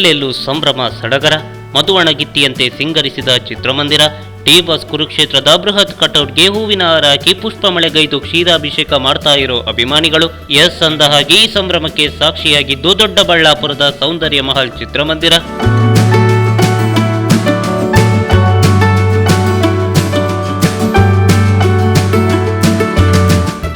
ಎಲ್ಲೆಲ್ಲೂ ಸಂಭ್ರಮ ಸಡಗರ, ಮಧುವಣಗಿತ್ತಿಯಂತೆ ಸಿಂಗರಿಸಿದ ಚಿತ್ರಮಂದಿರ. ಡಿ ಬಾಸ್ ಕುರುಕ್ಷೇತ್ರದ ಬೃಹತ್ ಕಟೌಟ್ಗೆ ಹೂವಿನ ಹಾರ ಹಾಕಿ ಪುಷ್ಪ ಮಳೆಗೈದು ಕ್ಷೀರಾಭಿಷೇಕ ಮಾಡ್ತಾ ಇರೋ ಅಭಿಮಾನಿಗಳು. ಎಸ್ ಅಂದ ಹಾಗೆ ಈ ಸಂಭ್ರಮಕ್ಕೆ ಸಾಕ್ಷಿಯಾಗಿದ್ದು ದೊಡ್ಡಬಳ್ಳಾಪುರದ ಸೌಂದರ್ಯ ಮಹಲ್ ಚಿತ್ರಮಂದಿರ.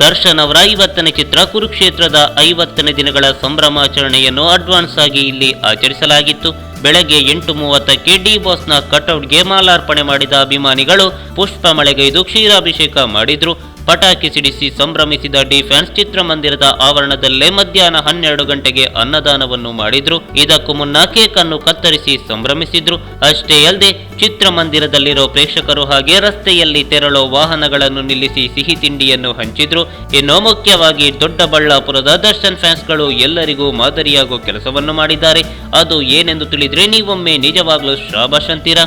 ದರ್ಶನ್ ಅವರ 50ನೇ ಚಿತ್ರ ಕುರುಕ್ಷೇತ್ರದ 50ನೇ ದಿನಗಳ ಸಂಭ್ರಮಾಚರಣೆಯನ್ನು ಅಡ್ವಾನ್ಸ್ ಆಗಿ ಇಲ್ಲಿ ಆಚರಿಸಲಾಗಿತ್ತು. ಬೆಳಗ್ಗೆ 8:30ಕ್ಕೆ ಡಿ ಬಾಸ್ನ ಕಟೌಟ್ಗೆ ಮಾಲಾರ್ಪಣೆ ಮಾಡಿದ ಅಭಿಮಾನಿಗಳು ಪುಷ್ಪ ಮಳೆಗೈದು ಕ್ಷೀರಾಭಿಷೇಕ ಮಾಡಿದ್ರು. ಪಟಾಕಿ ಸಿಡಿಸಿ ಸಂಭ್ರಮಿಸಿದ ಡಿ ಫ್ಯಾನ್ಸ್ ಚಿತ್ರಮಂದಿರದ ಆವರಣದಲ್ಲೇ ಮಧ್ಯಾಹ್ನ 12 ಗಂಟೆಗೆ ಅನ್ನದಾನವನ್ನು ಮಾಡಿದ್ರು. ಇದಕ್ಕೂ ಮುನ್ನ ಕೇಕ್ ಅನ್ನು ಕತ್ತರಿಸಿ ಸಂಭ್ರಮಿಸಿದ್ರು. ಅಷ್ಟೇ ಅಲ್ಲದೆ ಚಿತ್ರಮಂದಿರದಲ್ಲಿರೋ ಪ್ರೇಕ್ಷಕರು ಹಾಗೆ ರಸ್ತೆಯಲ್ಲಿ ತೆರಳೋ ವಾಹನಗಳನ್ನು ನಿಲ್ಲಿಸಿ ಸಿಹಿ ತಿಂಡಿಯನ್ನು ಹಂಚಿದ್ರು. ಇನ್ನು ಮುಖ್ಯವಾಗಿ ದೊಡ್ಡಬಳ್ಳಾಪುರದ ದರ್ಶನ್ ಫ್ಯಾನ್ಸ್ಗಳು ಎಲ್ಲರಿಗೂ ಮಾದರಿಯಾಗೋ ಕೆಲಸವನ್ನು ಮಾಡಿದ್ದಾರೆ. ಅದು ಏನೆಂದು ತಿಳಿದ್ರೆ ನೀವೊಮ್ಮೆ ನಿಜವಾಗ್ಲೂ ಶಾಬಾಷ್ ಅಂತೀರಾ.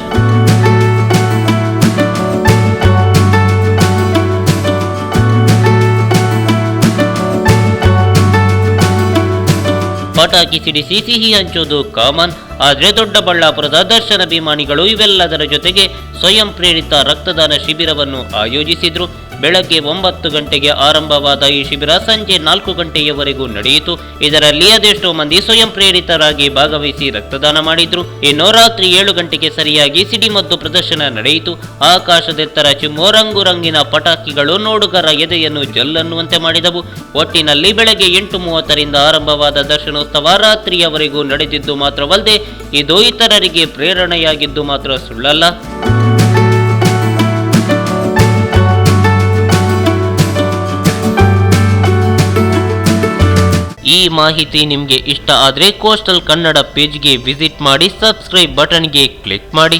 ಪಟಾಕಿ ಸಿಡಿಸಿ ಸಿಹಿ ಹಂಚೋದು ಕಾಮನ್. ಆದರೆ ದೊಡ್ಡಬಳ್ಳಾಪುರದ ದರ್ಶನ್ ಅಭಿಮಾನಿಗಳು ಇವೆಲ್ಲದರ ಜೊತೆಗೆ ಸ್ವಯಂ ಪ್ರೇರಿತ ರಕ್ತದಾನ ಶಿಬಿರವನ್ನು ಆಯೋಜಿಸಿದ್ರು. ಬೆಳಗ್ಗೆ 9 ಗಂಟೆಗೆ ಆರಂಭವಾದ ಈ ಶಿಬಿರ ಸಂಜೆ 4 ಗಂಟೆಯವರೆಗೂ ನಡೆಯಿತು. ಇದರಲ್ಲಿ ಅದೆಷ್ಟೋ ಮಂದಿ ಸ್ವಯಂ ಪ್ರೇರಿತರಾಗಿ ಭಾಗವಹಿಸಿ ರಕ್ತದಾನ ಮಾಡಿದ್ರು. ಇನ್ನು ರಾತ್ರಿ 7 ಗಂಟೆಗೆ ಸರಿಯಾಗಿ ಸಿಡಿಮದ್ದು ಪ್ರದರ್ಶನ ನಡೆಯಿತು. ಆಕಾಶದೆತ್ತರ ಚಿಮ್ಮೋ ರಂಗು ರಂಗಿನ ಪಟಾಕಿಗಳು ನೋಡುಗರ ಎದೆಯನ್ನು ಜಲ್ಲನ್ನುವಂತೆ ಮಾಡಿದವು. ಒಟ್ಟಿನಲ್ಲಿ ಬೆಳಗ್ಗೆ 8:30ರಿಂದ ಆರಂಭವಾದ ದರ್ಶನೋತ್ಸವ ರಾತ್ರಿಯವರೆಗೂ ನಡೆದಿದ್ದು ಮಾತ್ರವಲ್ಲದೆ ಇದು ಇತರರಿಗೆ ಪ್ರೇರಣೆಯಾಗಿದ್ದು ಮಾತ್ರ ಸುಳ್ಳಲ್ಲ. ಈ ಮಾಹಿತಿ ನಿಮಗೆ ಇಷ್ಟ ಆದರೆ ಕೋಸ್ಟಲ್ ಕನ್ನಡ ಪೇಜ್ಗೆ ವಿಸಿಟ್ ಮಾಡಿ, ಸಬ್ಸ್ಕ್ರೈಬ್ ಬಟನ್ಗೆ ಕ್ಲಿಕ್ ಮಾಡಿ.